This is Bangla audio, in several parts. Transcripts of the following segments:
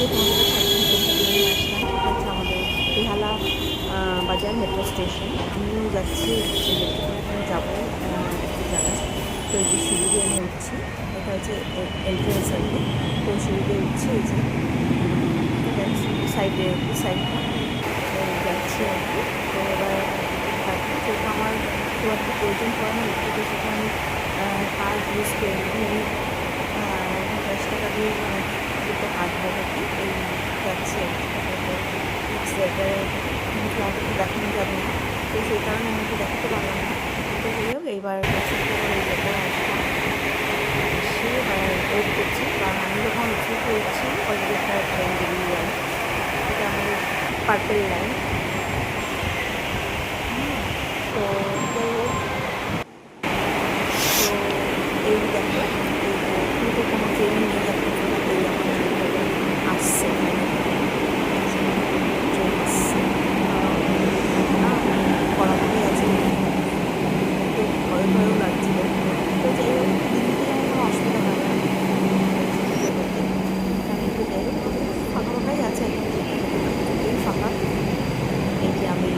আজকে তোমাদের কাছে একটা ভিডিও নিয়ে আসলাম। সেটা হচ্ছে আমাদের বেহালা বাজার মেট্রো স্টেশন। আমিও যাচ্ছি যে মেট্রোতে যাবো একটু জায়গায়। তো এই যে সিঁড়ি দিয়ে আমি উঠছি, এটা হচ্ছে এন্ট্রেন্স আর কি। তো সিঁড়ি দিয়ে উঠছি, এই যে সাইডে সাইডটা যাচ্ছি আর কি। তো এবার যেহেতু আমার খুব একটা প্রয়োজন পড়ে না মেট্রোতে, সেটা আমি কার্ড ইউজ করে নিই। 10 টাকা দিয়ে দুটো কার্ড দেবে কি এই যাচ্ছি আর কি। নেক্সট জায়গায় আমাকে দেখানো যাবে না, তো সেই কারণে আমাকে দেখাতে পারলাম না। তো যাই হোক, এইবার এই জায়গায় আসলাম, এসে এবার ওয়েট করছি। কারণ আমি যখন উঠে পড়ছি অলরেডি একটা ট্রেন বেরিয়ে যায়, এটা আমাদের পার্পেল লাইন। তো যাই হোক, তো এই দেখো এই যে কিন্তু কোনো ট্রেন নেই, দেখো এই আমার আসছে ট্রেন আসছে কড়াকড়ি আছে, একটু ভয় ভয়ও লাগছিল। তো যাই হোক, দিদিকে যেমন কোনো অসুবিধা হয় না করতে, এখানে একটু যাই হোক ফাঁকা ফাঁকাই আছে একদম ফাঁকা। এই যে আমি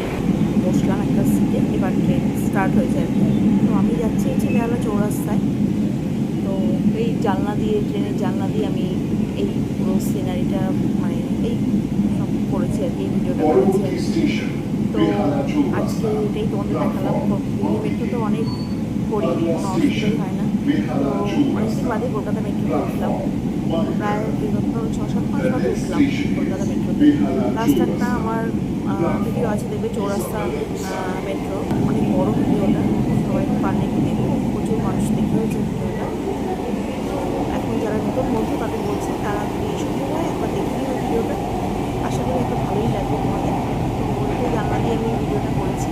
বসলাম একটা সিটে, এবার ট্রেন স্টার্ট হয়েছে আর কি। তো আমি যাচ্ছি হচ্ছে বেহালা চৌরাস্তায়। তো এই জানলা দিয়ে, ট্রেনের জানলা দিয়ে আমি এই পুরো সিনারিটা মানে এই সব করেছি আর কি, এই ভিডিওটা করেছি আর কি। তো আজকে এটাই তোমাদের দেখালাম। মেট্রো তো অনেক করি, কোনো অসুবিধাই হয় না। তো অনেকদিন বাদে কলকাতা মেট্রোতে উঠলাম, প্রায় বিগত 6-7 মাস বাদে উঠলাম কলকাতা মেট্রোতে। লাস্ট একটা আমার ভিডিও আছে, দেখবে চৌরাস্তা মেট্রো, অনেক বড় ভিডিওটা, সবাই পারলে একটু দেখবো, প্রচুর মানুষ দেখেওছে ভিডিওটা। তো এখন যারা নতুন বন্ধু তাদের বলছে, তারা যদি সম্ভব হয় একবার দেখে নিও ভিডিওটা, আশা করি একটা ভালোই লাগবে তোমাদের। তো ওইটাই জানলা দিয়ে আমি ভিডিওটা করেছি।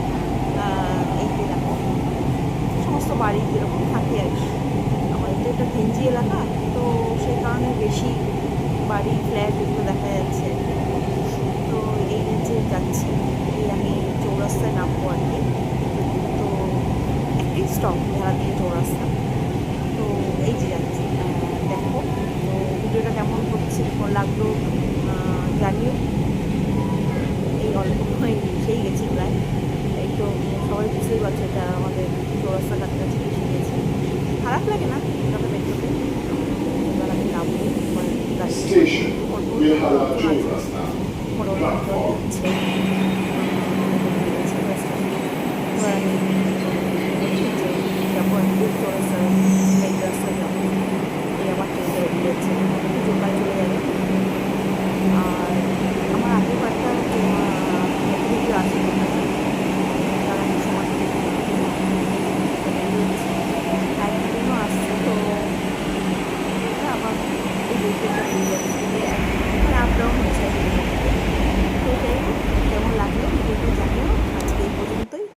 এই যে দেখো সমস্ত বাড়ি যেরকম থাকে আর কি, আমাদের তো এটা ঘেঞ্জি এলাকা, তো সেই কারণে বেশি বাড়ি ফ্ল্যাট এগুলো দেখা যাচ্ছে। তো এই যে যাচ্ছি, এই আমি চৌরাস্তায় নামবো আর কি। তো একটাই স্টপ বেহালা দিয়ে চৌরাস্তা। তো এই যে যাচ্ছি, দেখো। তো ভিডিওটা কেমন হচ্ছে লাগলো জানিও। এই অল্প সেই গেছি প্রায়, এই তো সবাই বুঝতেই পারছো এটা আমাদের চৌরাস্তা কাছাকাছি এসে গেছি। খারাপ লাগে না কলকাতা মেট্রোতে। এবার আমি নামবো, মোটামুটি দিচ্ছে। এবার আমি বলছি যে যাবো আর কি চৌরাস্তা